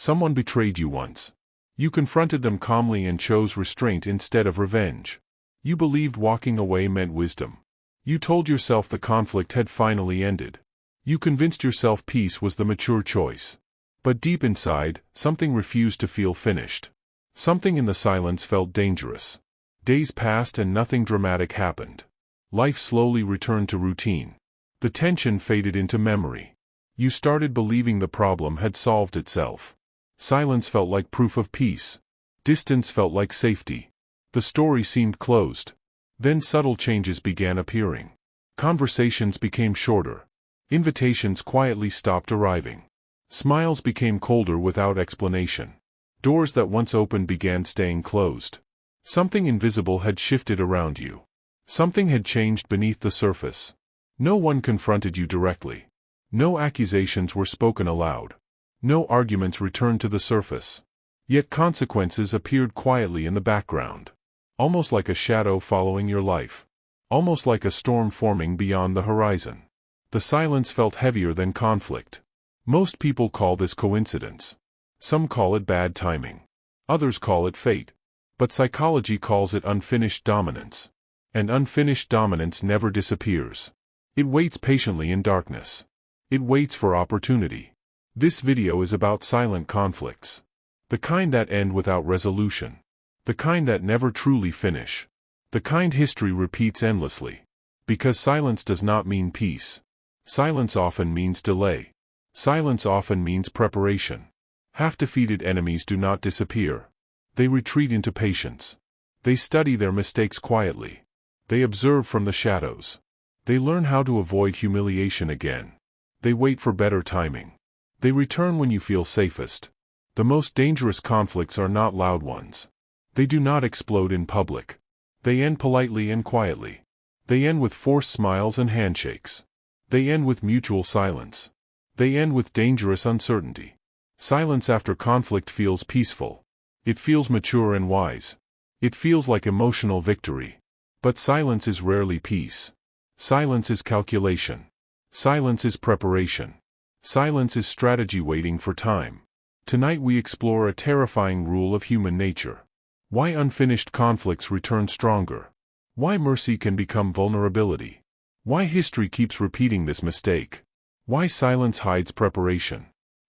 Someone betrayed you once. You confronted them calmly and chose restraint instead of revenge. You believed walking away meant wisdom. You told yourself the conflict had finally ended. You convinced yourself peace was the mature choice. But deep inside, something refused to feel finished. Something in the silence felt dangerous. Days passed and nothing dramatic happened. Life slowly returned to routine. The tension faded into memory. You started believing the problem had solved itself. Silence felt like proof of peace. Distance felt like safety. The story seemed closed. Then subtle changes began appearing. Conversations became shorter. Invitations quietly stopped arriving. Smiles became colder without explanation. Doors that once opened began staying closed. Something invisible had shifted around you. Something had changed beneath the surface. No one confronted you directly. No accusations were spoken aloud. No arguments returned to the surface. Yet consequences appeared quietly in the background. Almost like a shadow following your life. Almost like a storm forming beyond the horizon. The silence felt heavier than conflict. Most people call this coincidence. Some call it bad timing. Others call it fate. But psychology calls it unfinished dominance. And unfinished dominance never disappears. It waits patiently in darkness. It waits for opportunity. This video is about silent conflicts. The kind that end without resolution. The kind that never truly finish. The kind history repeats endlessly. Because silence does not mean peace. Silence often means delay. Silence often means preparation. Half-defeated enemies do not disappear. They retreat into patience. They study their mistakes quietly. They observe from the shadows. They learn how to avoid humiliation again. They wait for better timing. They return when you feel safest. The most dangerous conflicts are not loud ones. They do not explode in public. They end politely and quietly. They end with forced smiles and handshakes. They end with mutual silence. They end with dangerous uncertainty. Silence after conflict feels peaceful. It feels mature and wise. It feels like emotional victory. But silence is rarely peace. Silence is calculation. Silence is preparation. Silence is strategy waiting for time. Tonight we explore a terrifying rule of human nature. Why unfinished conflicts return stronger. Why mercy can become vulnerability. Why history keeps repeating this mistake. Why silence hides preparation.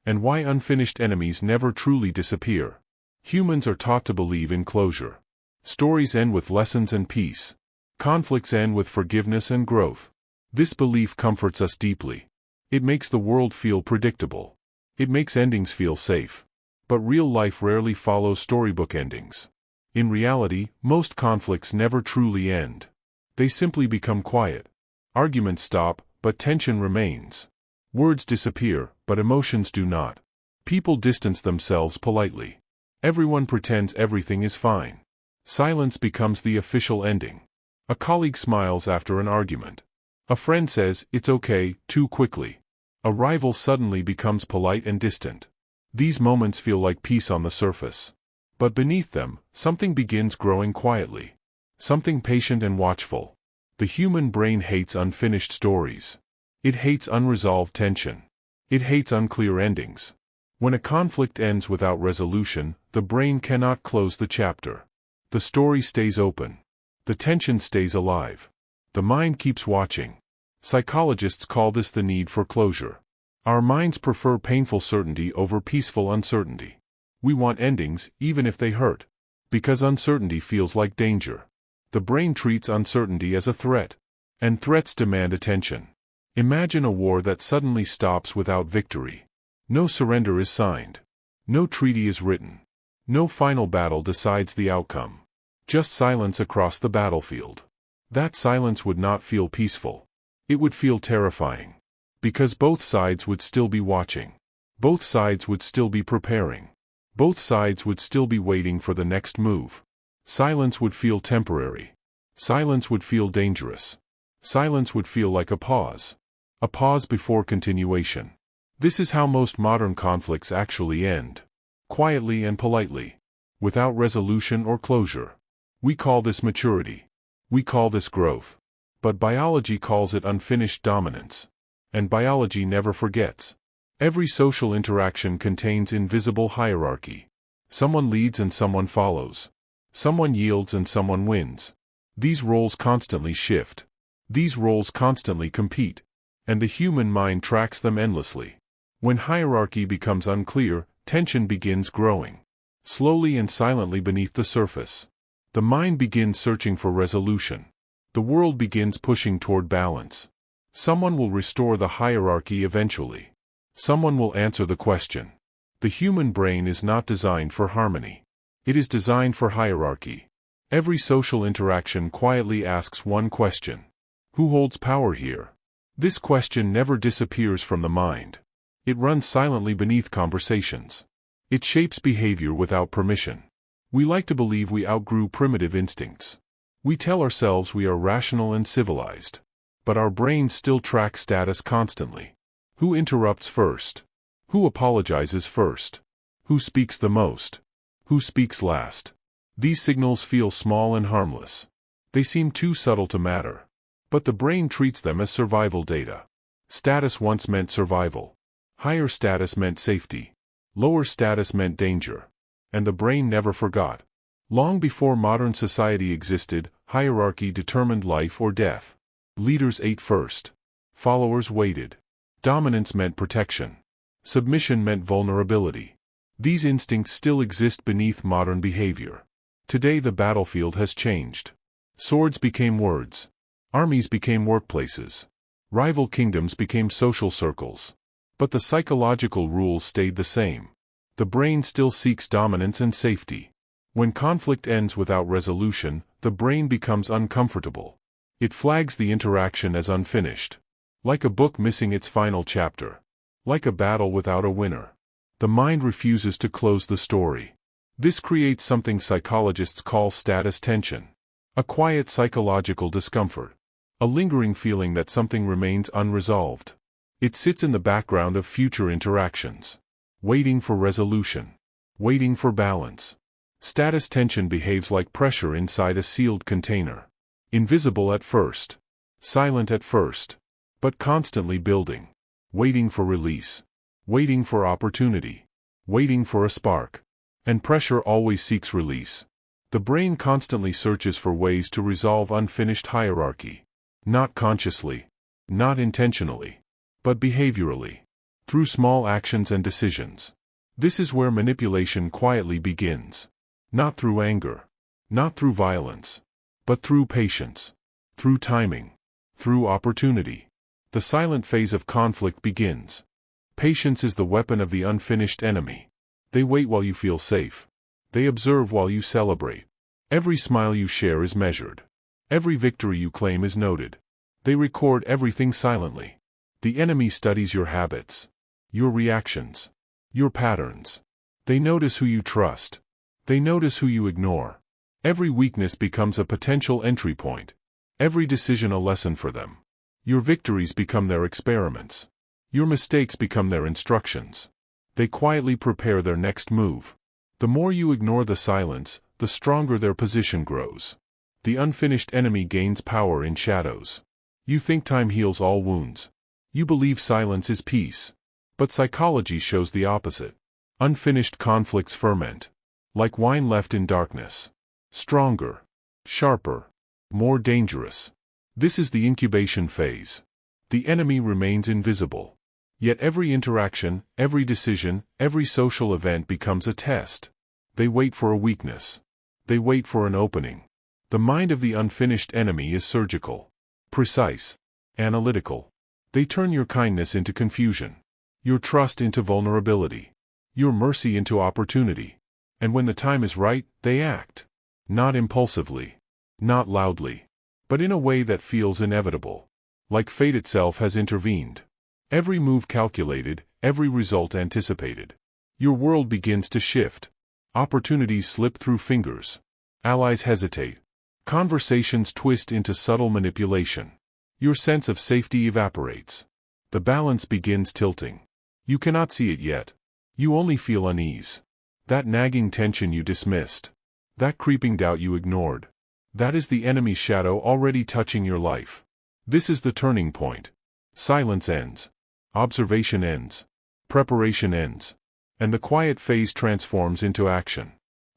And why unfinished enemies never truly disappear. Humans are taught to believe in closure. Stories end with lessons and peace. Conflicts end with forgiveness and growth. This belief comforts us deeply. It makes the world feel predictable. It makes endings feel safe. But real life rarely follows storybook endings. In reality, most conflicts never truly end. They simply become quiet. Arguments stop, but tension remains. Words disappear, but emotions do not. People distance themselves politely. Everyone pretends everything is fine. Silence becomes the official ending. A colleague smiles after an argument. A friend says, "It's okay," too quickly. A rival suddenly becomes polite and distant. These moments feel like peace on the surface. But beneath them, something begins growing quietly. Something patient and watchful. The human brain hates unfinished stories. It hates unresolved tension. It hates unclear endings. When a conflict ends without resolution, the brain cannot close the chapter. The story stays open. The tension stays alive. The mind keeps watching. Psychologists call this the need for closure. Our minds prefer painful certainty over peaceful uncertainty. We want endings, even if they hurt. Because uncertainty feels like danger. The brain treats uncertainty as a threat. And threats demand attention. Imagine a war that suddenly stops without victory. No surrender is signed. No treaty is written. No final battle decides the outcome. Just silence across the battlefield. That silence would not feel peaceful. It would feel terrifying. Because both sides would still be watching. Both sides would still be preparing. Both sides would still be waiting for the next move. Silence would feel temporary. Silence would feel dangerous. Silence would feel like a pause. A pause before continuation. This is how most modern conflicts actually end. Quietly and politely. Without resolution or closure. We call this maturity. We call this growth. But biology calls it unfinished dominance. And biology never forgets. Every social interaction contains invisible hierarchy. Someone leads and someone follows. Someone yields and someone wins. These roles constantly shift. These roles constantly compete. And the human mind tracks them endlessly. When hierarchy becomes unclear, tension begins growing. Slowly and silently beneath the surface. The mind begins searching for resolution. The world begins pushing toward balance. Someone will restore the hierarchy eventually. Someone will answer the question. The human brain is not designed for harmony. It is designed for hierarchy. Every social interaction quietly asks one question. Who holds power here? This question never disappears from the mind. It runs silently beneath conversations. It shapes behavior without permission. We like to believe we outgrew primitive instincts. We tell ourselves we are rational and civilized. But our brains still track status constantly. Who interrupts first? Who apologizes first? Who speaks the most? Who speaks last? These signals feel small and harmless. They seem too subtle to matter. But the brain treats them as survival data. Status once meant survival. Higher status meant safety. Lower status meant danger. And the brain never forgot. Long before modern society existed, hierarchy determined life or death. Leaders ate first. Followers waited. Dominance meant protection. Submission meant vulnerability. These instincts still exist beneath modern behavior. Today the battlefield has changed. Swords became words. Armies became workplaces. Rival kingdoms became social circles. But the psychological rules stayed the same. The brain still seeks dominance and safety. When conflict ends without resolution, the brain becomes uncomfortable. It flags the interaction as unfinished. Like a book missing its final chapter. Like a battle without a winner. The mind refuses to close the story. This creates something psychologists call status tension. A quiet psychological discomfort. A lingering feeling that something remains unresolved. It sits in the background of future interactions. Waiting for resolution. Waiting for balance. Status tension behaves like pressure inside a sealed container. Invisible at first. Silent at first. But constantly building. Waiting for release. Waiting for opportunity. Waiting for a spark. And pressure always seeks release. The brain constantly searches for ways to resolve unfinished hierarchy. Not consciously. Not intentionally. But behaviorally. Through small actions and decisions. This is where manipulation quietly begins. Not through anger. Not through violence. But through patience. Through timing. Through opportunity. The silent phase of conflict begins. Patience is the weapon of the unfinished enemy. They wait while you feel safe. They observe while you celebrate. Every smile you share is measured. Every victory you claim is noted. They record everything silently. The enemy studies your habits. Your reactions. Your patterns. They notice who you trust. They notice who you ignore. Every weakness becomes a potential entry point. Every decision a lesson for them. Your victories become their experiments. Your mistakes become their instructions. They quietly prepare their next move. The more you ignore the silence, the stronger their position grows. The unfinished enemy gains power in shadows. You think time heals all wounds. You believe silence is peace. But psychology shows the opposite. Unfinished conflicts ferment. Like wine left in darkness. Stronger. Sharper. More dangerous. This is the incubation phase. The enemy remains invisible. Yet every interaction, every decision, every social event becomes a test. They wait for a weakness. They wait for an opening. The mind of the unfinished enemy is surgical. Precise. Analytical. They turn your kindness into confusion. Your trust into vulnerability. Your mercy into opportunity. And when the time is right, they act. Not impulsively. Not loudly. But in a way that feels inevitable. Like fate itself has intervened. Every move calculated, every result anticipated. Your world begins to shift. Opportunities slip through fingers. Allies hesitate. Conversations twist into subtle manipulation. Your sense of safety evaporates. The balance begins tilting. You cannot see it yet. You only feel unease. That nagging tension you dismissed. That creeping doubt you ignored. That is the enemy's shadow already touching your life. This is the turning point. Silence ends. Observation ends. Preparation ends. And the quiet phase transforms into action.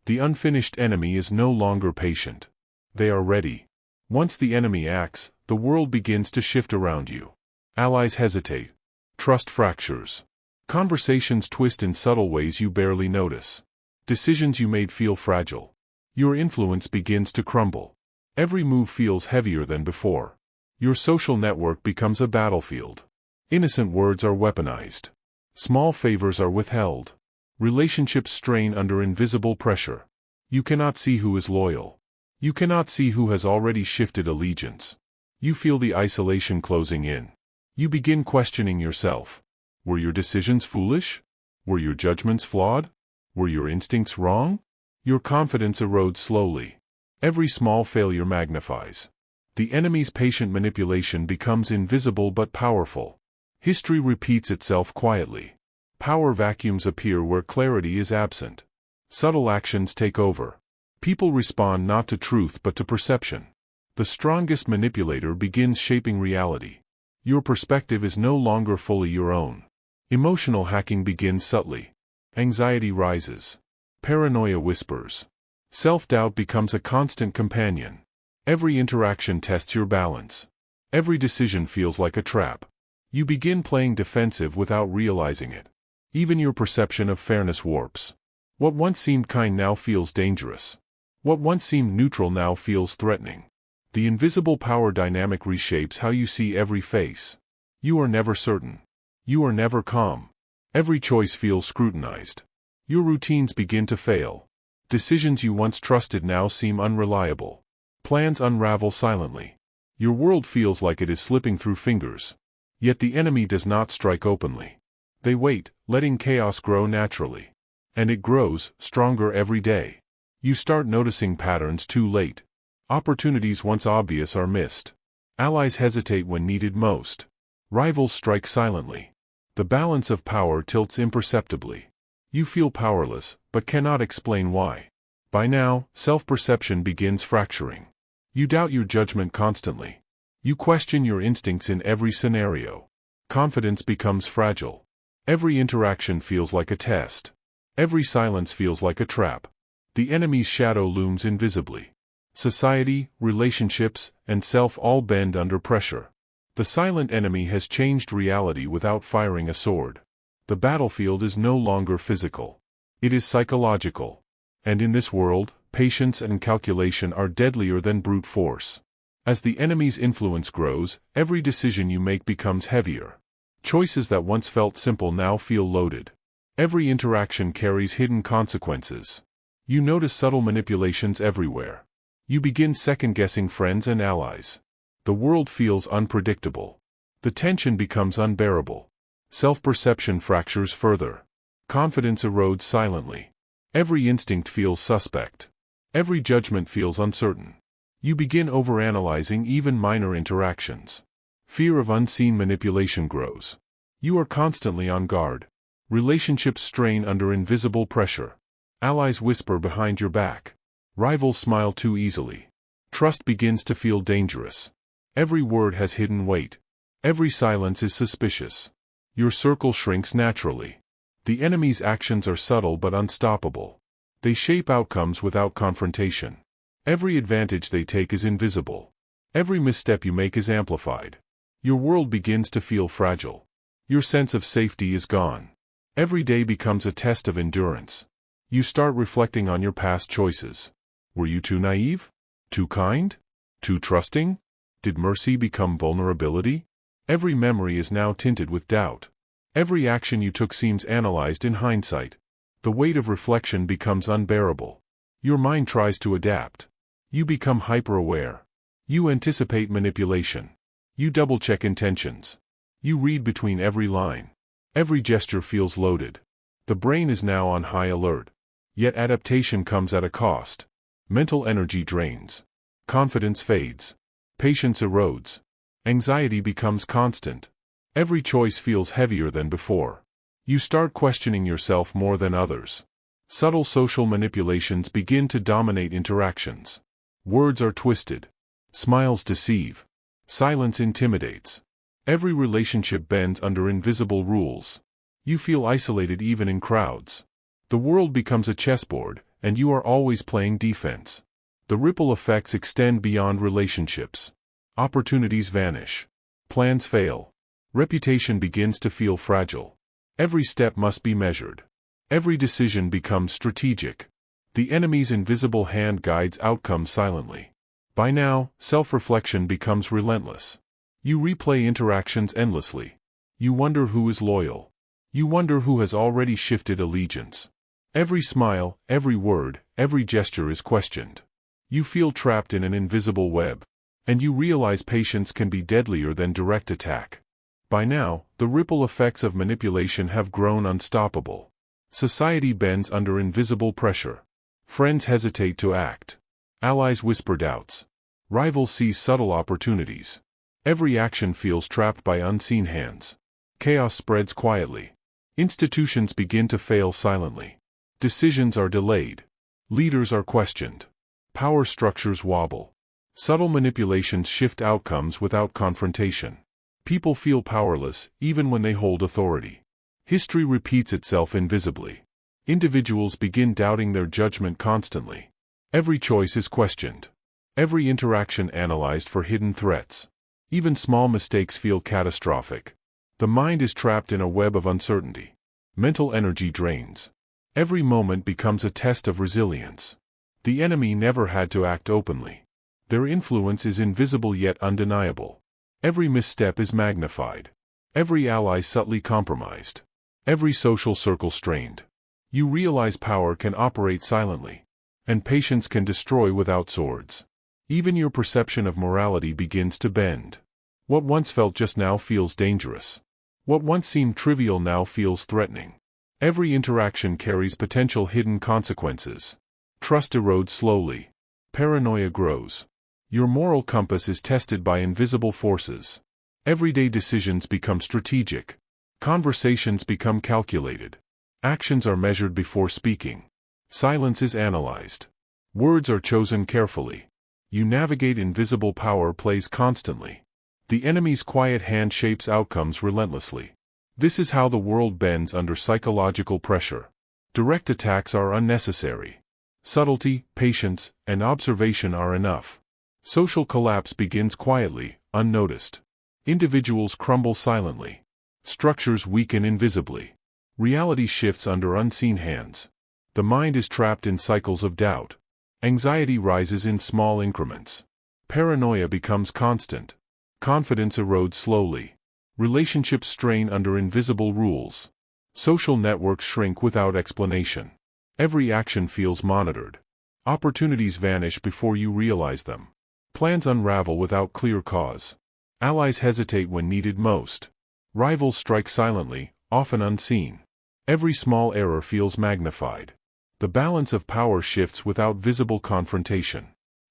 The unfinished enemy is no longer patient. They are ready. Once the enemy acts, the world begins to shift around you. Allies hesitate. Trust fractures. Conversations twist in subtle ways you barely notice. Decisions you made feel fragile. Your influence begins to crumble. Every move feels heavier than before. Your social network becomes a battlefield. Innocent words are weaponized. Small favors are withheld. Relationships strain under invisible pressure. You cannot see who is loyal. You cannot see who has already shifted allegiance. You feel the isolation closing in. You begin questioning yourself. Were your decisions foolish? Were your judgments flawed? Were your instincts wrong? Your confidence erodes slowly. Every small failure magnifies. The enemy's patient manipulation becomes invisible but powerful. History repeats itself quietly. Power vacuums appear where clarity is absent. Subtle actions take over. People respond not to truth but to perception. The strongest manipulator begins shaping reality. Your perspective is no longer fully your own. Emotional hacking begins subtly. Anxiety rises. Paranoia whispers. Self-doubt becomes a constant companion. Every interaction tests your balance. Every decision feels like a trap. You begin playing defensive without realizing it. Even your perception of fairness warps. What once seemed kind now feels dangerous. What once seemed neutral now feels threatening. The invisible power dynamic reshapes how you see every face. You are never certain. You are never calm. Every choice feels scrutinized. Your routines begin to fail. Decisions you once trusted now seem unreliable. Plans unravel silently. Your world feels like it is slipping through fingers. Yet the enemy does not strike openly. They wait, letting chaos grow naturally. And it grows, stronger every day. You start noticing patterns too late. Opportunities once obvious are missed. Allies hesitate when needed most. Rivals strike silently. The balance of power tilts imperceptibly. You feel powerless, but cannot explain why. By now, self-perception begins fracturing. You doubt your judgment constantly. You question your instincts in every scenario. Confidence becomes fragile. Every interaction feels like a test. Every silence feels like a trap. The enemy's shadow looms invisibly. Society, relationships, and self all bend under pressure. The silent enemy has changed reality without firing a sword. The battlefield is no longer physical. It is psychological. And in this world, patience and calculation are deadlier than brute force. As the enemy's influence grows, every decision you make becomes heavier. Choices that once felt simple now feel loaded. Every interaction carries hidden consequences. You notice subtle manipulations everywhere. You begin second-guessing friends and allies. The world feels unpredictable. The tension becomes unbearable. Self-perception fractures further. Confidence erodes silently. Every instinct feels suspect. Every judgment feels uncertain. You begin overanalyzing even minor interactions. Fear of unseen manipulation grows. You are constantly on guard. Relationships strain under invisible pressure. Allies whisper behind your back. Rivals smile too easily. Trust begins to feel dangerous. Every word has hidden weight. Every silence is suspicious. Your circle shrinks naturally. The enemy's actions are subtle but unstoppable. They shape outcomes without confrontation. Every advantage they take is invisible. Every misstep you make is amplified. Your world begins to feel fragile. Your sense of safety is gone. Every day becomes a test of endurance. You start reflecting on your past choices. Were you too naive? Too kind? Too trusting? Did mercy become vulnerability? Every memory is now tinted with doubt. Every action you took seems analyzed in hindsight. The weight of reflection becomes unbearable. Your mind tries to adapt. You become hyper-aware. You anticipate manipulation. You double-check intentions. You read between every line. Every gesture feels loaded. The brain is now on high alert. Yet adaptation comes at a cost. Mental energy drains. Confidence fades. Patience erodes. Anxiety becomes constant. Every choice feels heavier than before. You start questioning yourself more than others. Subtle social manipulations begin to dominate interactions. Words are twisted. Smiles deceive. Silence intimidates. Every relationship bends under invisible rules. You feel isolated even in crowds. The world becomes a chessboard, and you are always playing defense. The ripple effects extend beyond relationships. Opportunities vanish. Plans fail. Reputation begins to feel fragile. Every step must be measured. Every decision becomes strategic. The enemy's invisible hand guides outcomes silently. By now, self-reflection becomes relentless. You replay interactions endlessly. You wonder who is loyal. You wonder who has already shifted allegiance. Every smile, every word, every gesture is questioned. You feel trapped in an invisible web. And you realize patience can be deadlier than direct attack. By now, the ripple effects of manipulation have grown unstoppable. Society bends under invisible pressure. Friends hesitate to act. Allies whisper doubts. Rivals seize subtle opportunities. Every action feels trapped by unseen hands. Chaos spreads quietly. Institutions begin to fail silently. Decisions are delayed. Leaders are questioned. Power structures wobble. Subtle manipulations shift outcomes without confrontation. People feel powerless, even when they hold authority. History repeats itself invisibly. Individuals begin doubting their judgment constantly. Every choice is questioned. Every interaction analyzed for hidden threats. Even small mistakes feel catastrophic. The mind is trapped in a web of uncertainty. Mental energy drains. Every moment becomes a test of resilience. The enemy never had to act openly. Their influence is invisible yet undeniable. Every misstep is magnified. Every ally subtly compromised. Every social circle strained. You realize power can operate silently. And patience can destroy without swords. Even your perception of morality begins to bend. What once felt just now feels dangerous. What once seemed trivial now feels threatening. Every interaction carries potential hidden consequences. Trust erodes slowly. Paranoia grows. Your moral compass is tested by invisible forces. Everyday decisions become strategic. Conversations become calculated. Actions are measured before speaking. Silence is analyzed. Words are chosen carefully. You navigate invisible power plays constantly. The enemy's quiet hand shapes outcomes relentlessly. This is how the world bends under psychological pressure. Direct attacks are unnecessary. Subtlety, patience, and observation are enough. Social collapse begins quietly, unnoticed. Individuals crumble silently. Structures weaken invisibly. Reality shifts under unseen hands. The mind is trapped in cycles of doubt. Anxiety rises in small increments. Paranoia becomes constant. Confidence erodes slowly. Relationships strain under invisible rules. Social networks shrink without explanation. Every action feels monitored. Opportunities vanish before you realize them. Plans unravel without clear cause. Allies hesitate when needed most. Rivals strike silently, often unseen. Every small error feels magnified. The balance of power shifts without visible confrontation.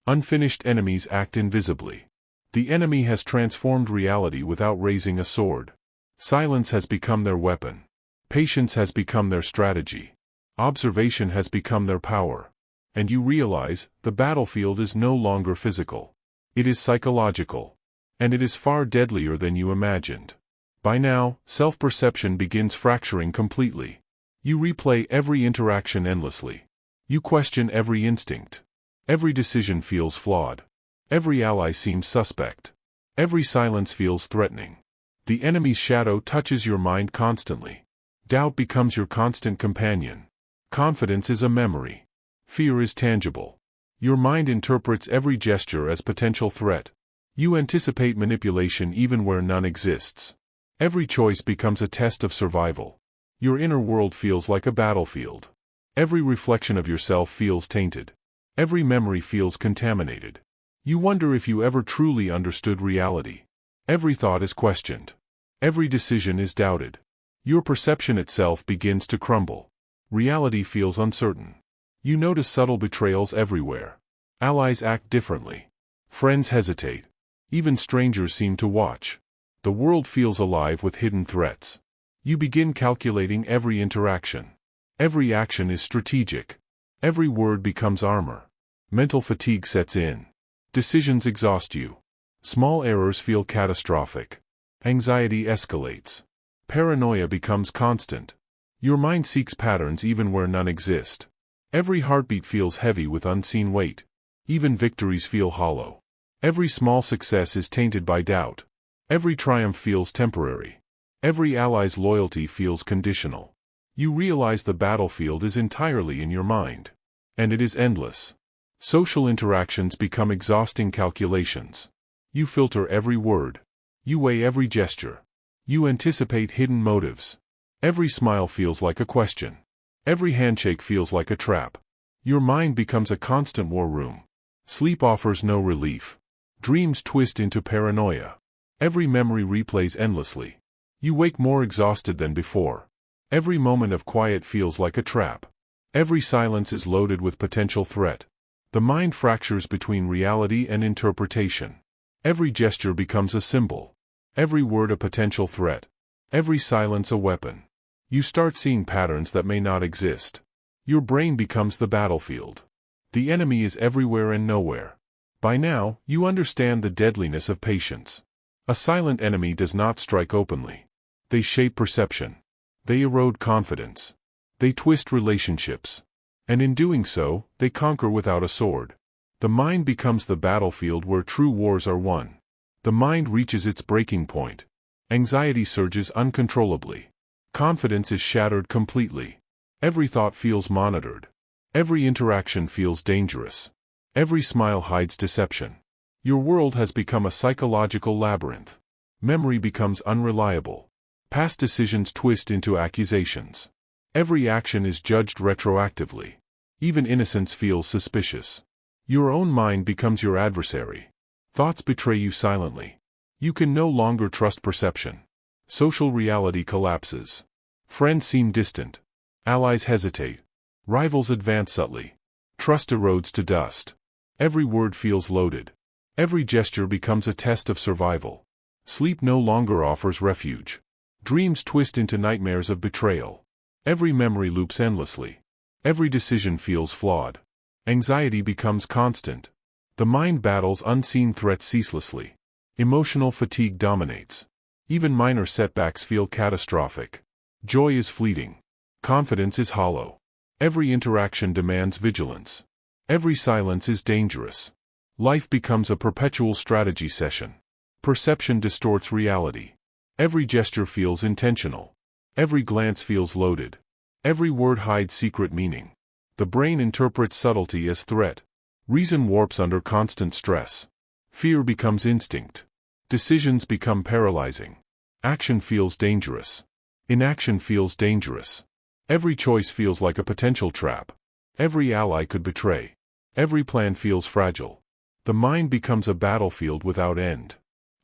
Unfinished enemies act invisibly. The enemy has transformed reality without raising a sword. Silence has become their weapon. Patience has become their strategy. Observation has become their power. And you realize, the battlefield is no longer physical. It is psychological. And it is far deadlier than you imagined. By now, self-perception begins fracturing completely. You replay every interaction endlessly. You question every instinct. Every decision feels flawed. Every ally seems suspect. Every silence feels threatening. The enemy's shadow touches your mind constantly. Doubt becomes your constant companion. Confidence is a memory. Fear is tangible. Your mind interprets every gesture as potential threat. You anticipate manipulation even where none exists. Every choice becomes a test of survival. Your inner world feels like a battlefield. Every reflection of yourself feels tainted. Every memory feels contaminated. You wonder if you ever truly understood reality. Every thought is questioned. Every decision is doubted. Your perception itself begins to crumble. Reality feels uncertain. You notice subtle betrayals everywhere. Allies act differently. Friends hesitate. Even strangers seem to watch. The world feels alive with hidden threats. You begin calculating every interaction. Every action is strategic. Every word becomes armor. Mental fatigue sets in. Decisions exhaust you. Small errors feel catastrophic. Anxiety escalates. Paranoia becomes constant. Your mind seeks patterns even where none exist. Every heartbeat feels heavy with unseen weight. Even victories feel hollow. Every small success is tainted by doubt. Every triumph feels temporary. Every ally's loyalty feels conditional. You realize the battlefield is entirely in your mind. And it is endless. Social interactions become exhausting calculations. You filter every word. You weigh every gesture. You anticipate hidden motives. Every smile feels like a question. Every handshake feels like a trap. Your mind becomes a constant war room. Sleep offers no relief. Dreams twist into paranoia. Every memory replays endlessly. You wake more exhausted than before. Every moment of quiet feels like a trap. Every silence is loaded with potential threat. The mind fractures between reality and interpretation. Every gesture becomes a symbol. Every word a potential threat. Every silence a weapon. You start seeing patterns that may not exist. Your brain becomes the battlefield. The enemy is everywhere and nowhere. By now, you understand the deadliness of patience. A silent enemy does not strike openly. They shape perception. They erode confidence. They twist relationships. And in doing so, they conquer without a sword. The mind becomes the battlefield where true wars are won. The mind reaches its breaking point. Anxiety surges uncontrollably. Confidence is shattered completely. Every thought feels monitored. Every interaction feels dangerous. Every smile hides deception. Your world has become a psychological labyrinth. Memory becomes unreliable. Past decisions twist into accusations. Every action is judged retroactively. Even innocence feels suspicious. Your own mind becomes your adversary. Thoughts betray you silently. You can no longer trust perception. Social reality collapses. Friends seem distant. Allies hesitate. Rivals advance subtly. Trust erodes to dust. Every word feels loaded. Every gesture becomes a test of survival. Sleep no longer offers refuge. Dreams twist into nightmares of betrayal. Every memory loops endlessly. Every decision feels flawed. Anxiety becomes constant. The mind battles unseen threats ceaselessly. Emotional fatigue dominates. Even minor setbacks feel catastrophic. Joy is fleeting. Confidence is hollow. Every interaction demands vigilance. Every silence is dangerous. Life becomes a perpetual strategy session. Perception distorts reality. Every gesture feels intentional. Every glance feels loaded. Every word hides secret meaning. The brain interprets subtlety as threat. Reason warps under constant stress. Fear becomes instinct. Decisions become paralyzing. Action feels dangerous. Inaction feels dangerous. Every choice feels like a potential trap. Every ally could betray. Every plan feels fragile. The mind becomes a battlefield without end.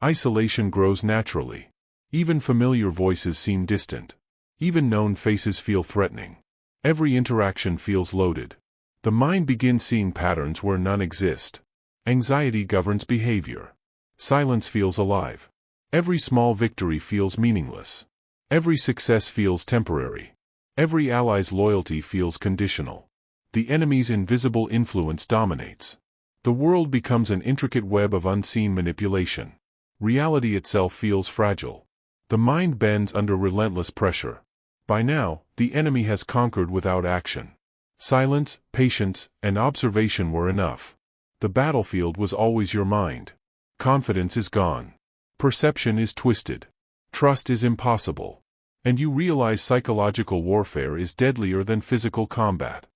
Isolation grows naturally. Even familiar voices seem distant. Even known faces feel threatening. Every interaction feels loaded. The mind begins seeing patterns where none exist. Anxiety governs behavior. Silence feels alive. Every small victory feels meaningless. Every success feels temporary. Every ally's loyalty feels conditional. The enemy's invisible influence dominates. The world becomes an intricate web of unseen manipulation. Reality itself feels fragile. The mind bends under relentless pressure. By now, the enemy has conquered without action. Silence, patience, and observation were enough. The battlefield was always your mind. Confidence is gone. Perception is twisted. Trust is impossible. And you realize psychological warfare is deadlier than physical combat.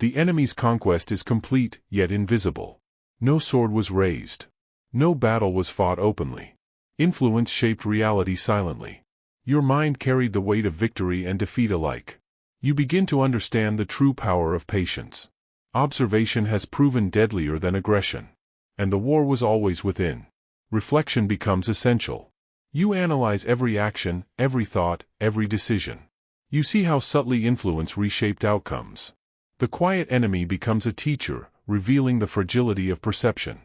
The enemy's conquest is complete, yet invisible. No sword was raised. No battle was fought openly. Influence shaped reality silently. Your mind carried the weight of victory and defeat alike. You begin to understand the true power of patience. Observation has proven deadlier than aggression. And the war was always within. Reflection becomes essential. You analyze every action, every thought, every decision. You see how subtly influence reshaped outcomes. The quiet enemy becomes a teacher, revealing the fragility of perception.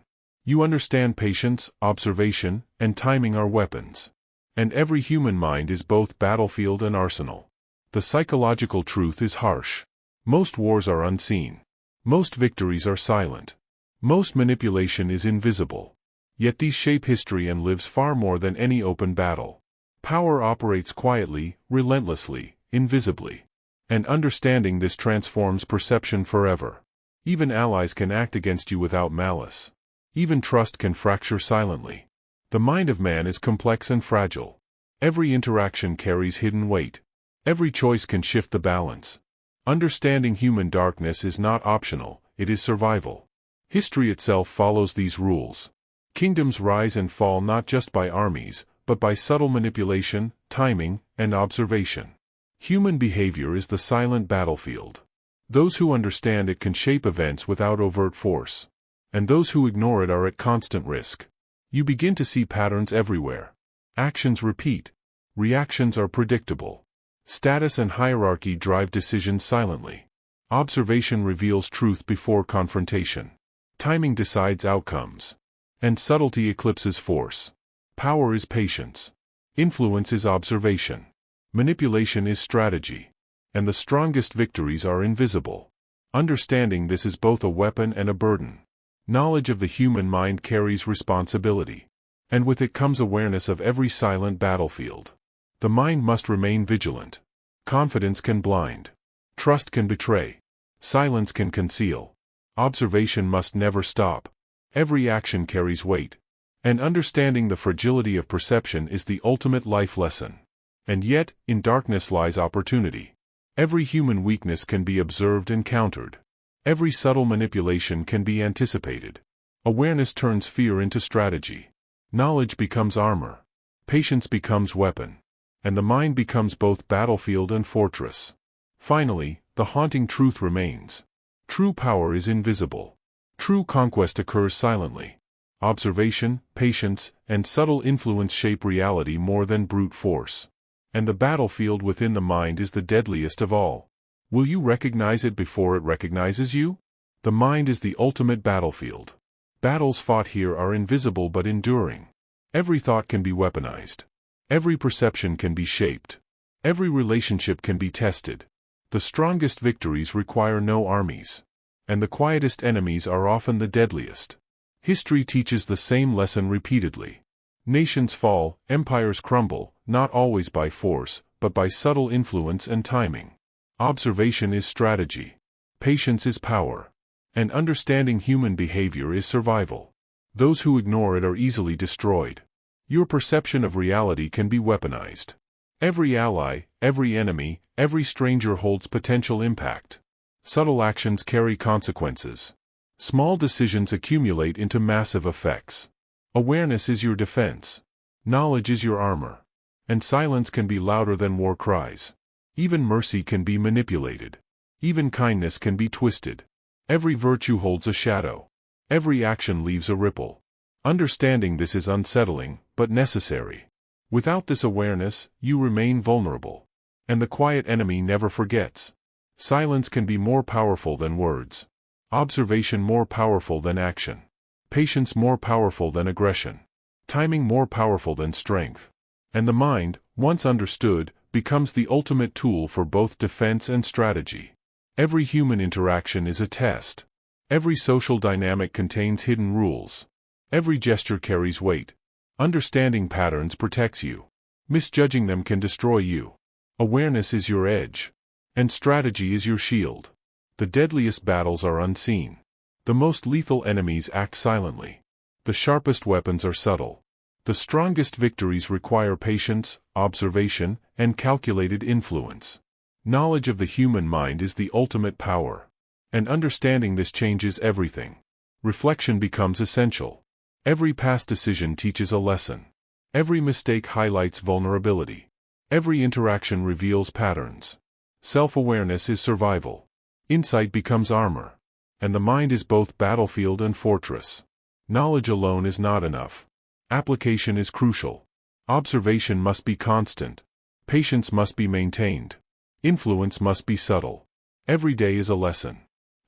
You understand patience, observation, and timing are weapons. And every human mind is both battlefield and arsenal. The psychological truth is harsh. Most wars are unseen. Most victories are silent. Most manipulation is invisible. Yet these shape history and lives far more than any open battle. Power operates quietly, relentlessly, invisibly. And understanding this transforms perception forever. Even allies can act against you without malice. Even trust can fracture silently. The mind of man is complex and fragile. Every interaction carries hidden weight. Every choice can shift the balance. Understanding human darkness is not optional, it is survival. History itself follows these rules. Kingdoms rise and fall not just by armies, but by subtle manipulation, timing, and observation. Human behavior is the silent battlefield. Those who understand it can shape events without overt force. And those who ignore it are at constant risk. You begin to see patterns everywhere. Actions repeat. Reactions are predictable. Status and hierarchy drive decisions silently. Observation reveals truth before confrontation. Timing decides outcomes. And subtlety eclipses force. Power is patience. Influence is observation. Manipulation is strategy. And the strongest victories are invisible. Understanding this is both a weapon and a burden. Knowledge of the human mind carries responsibility. And with it comes awareness of every silent battlefield. The mind must remain vigilant. Confidence can blind. Trust can betray. Silence can conceal. Observation must never stop. Every action carries weight. And understanding the fragility of perception is the ultimate life lesson. And yet, in darkness lies opportunity. Every human weakness can be observed and countered. Every subtle manipulation can be anticipated. Awareness turns fear into strategy. Knowledge becomes armor. Patience becomes weapon. And the mind becomes both battlefield and fortress. Finally, the haunting truth remains. True power is invisible. True conquest occurs silently. Observation, patience, and subtle influence shape reality more than brute force. And the battlefield within the mind is the deadliest of all. Will you recognize it before it recognizes you? The mind is the ultimate battlefield. Battles fought here are invisible but enduring. Every thought can be weaponized. Every perception can be shaped. Every relationship can be tested. The strongest victories require no armies. And the quietest enemies are often the deadliest. History teaches the same lesson repeatedly. Nations fall, empires crumble, not always by force, but by subtle influence and timing. Observation is strategy. Patience is power. And understanding human behavior is survival. Those who ignore it are easily destroyed. Your perception of reality can be weaponized. Every ally, every enemy, every stranger holds potential impact. Subtle actions carry consequences. Small decisions accumulate into massive effects. Awareness is your defense. Knowledge is your armor. And silence can be louder than war cries. Even mercy can be manipulated. Even kindness can be twisted. Every virtue holds a shadow. Every action leaves a ripple. Understanding this is unsettling, but necessary. Without this awareness, you remain vulnerable. And the quiet enemy never forgets. Silence can be more powerful than words. Observation more powerful than action. Patience more powerful than aggression. Timing more powerful than strength. And the mind, once understood, becomes the ultimate tool for both defense and strategy. Every human interaction is a test. Every social dynamic contains hidden rules. Every gesture carries weight. Understanding patterns protects you. Misjudging them can destroy you. Awareness is your edge. And strategy is your shield. The deadliest battles are unseen. The most lethal enemies act silently. The sharpest weapons are subtle. The strongest victories require patience, observation, and calculated influence. Knowledge of the human mind is the ultimate power. And understanding this changes everything. Reflection becomes essential. Every past decision teaches a lesson. Every mistake highlights vulnerability. Every interaction reveals patterns. Self-awareness is survival. Insight becomes armor. And the mind is both battlefield and fortress. Knowledge alone is not enough. Application is crucial. Observation must be constant. Patience must be maintained. Influence must be subtle. Every day is a lesson.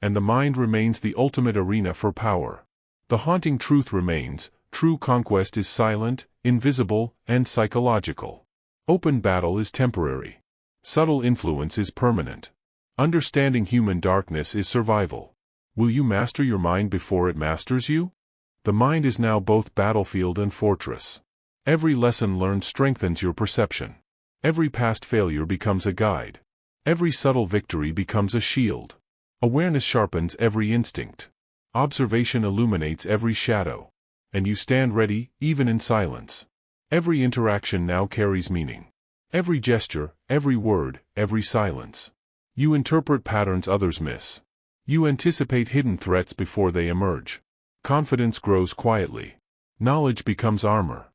And the mind remains the ultimate arena for power. The haunting truth remains: true conquest is silent, invisible, and psychological. Open battle is temporary. Subtle influence is permanent. Understanding human darkness is survival. Will you master your mind before it masters you? The mind is now both battlefield and fortress. Every lesson learned strengthens your perception. Every past failure becomes a guide. Every subtle victory becomes a shield. Awareness sharpens every instinct. Observation illuminates every shadow. And you stand ready, even in silence. Every interaction now carries meaning. Every gesture, every word, every silence. You interpret patterns others miss. You anticipate hidden threats before they emerge. Confidence grows quietly. Knowledge becomes armor.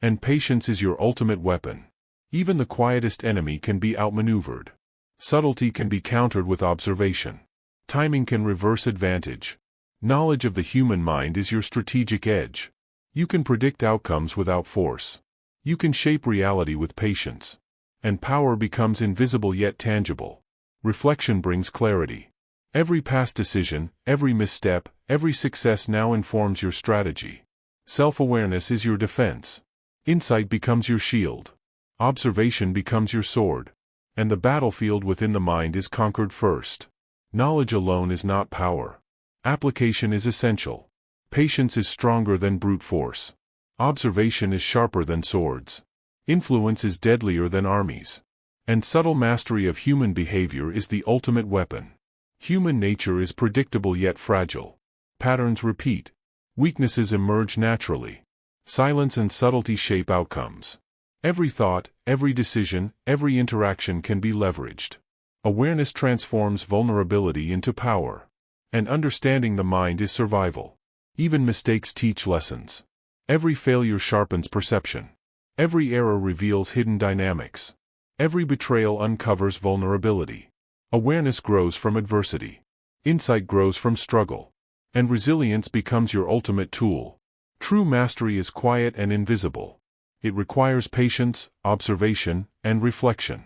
And patience is your ultimate weapon. Even the quietest enemy can be outmaneuvered. Subtlety can be countered with observation. Timing can reverse advantage. Knowledge of the human mind is your strategic edge. You can predict outcomes without force. You can shape reality with patience. And power becomes invisible yet tangible. Reflection brings clarity. Every past decision, every misstep, every success now informs your strategy. Self-awareness is your defense. Insight becomes your shield. Observation becomes your sword. And the battlefield within the mind is conquered first. Knowledge alone is not power. Application is essential. Patience is stronger than brute force. Observation is sharper than swords. Influence is deadlier than armies. And subtle mastery of human behavior is the ultimate weapon. Human nature is predictable yet fragile. Patterns repeat. Weaknesses emerge naturally. Silence and subtlety shape outcomes. Every thought, every decision, every interaction can be leveraged. Awareness transforms vulnerability into power. And understanding the mind is survival. Even mistakes teach lessons. Every failure sharpens perception. Every error reveals hidden dynamics. Every betrayal uncovers vulnerability. Awareness grows from adversity. Insight grows from struggle. And resilience becomes your ultimate tool. True mastery is quiet and invisible. It requires patience, observation, and reflection.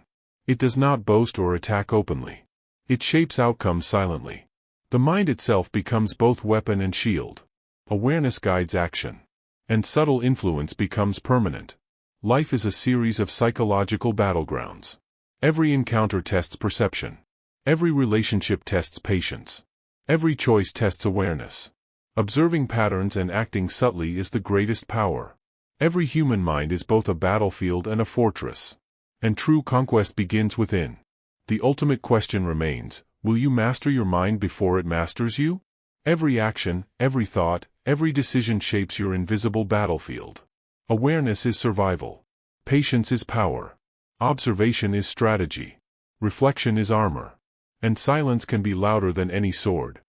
It does not boast or attack openly. It shapes outcomes silently. The mind itself becomes both weapon and shield. Awareness guides action. And subtle influence becomes permanent. Life is a series of psychological battlegrounds. Every encounter tests perception. Every relationship tests patience. Every choice tests awareness. Observing patterns and acting subtly is the greatest power. Every human mind is both a battlefield and a fortress. And true conquest begins within. The ultimate question remains, will you master your mind before it masters you? Every action, every thought, every decision shapes your invisible battlefield. Awareness is survival. Patience is power. Observation is strategy. Reflection is armor. And silence can be louder than any sword.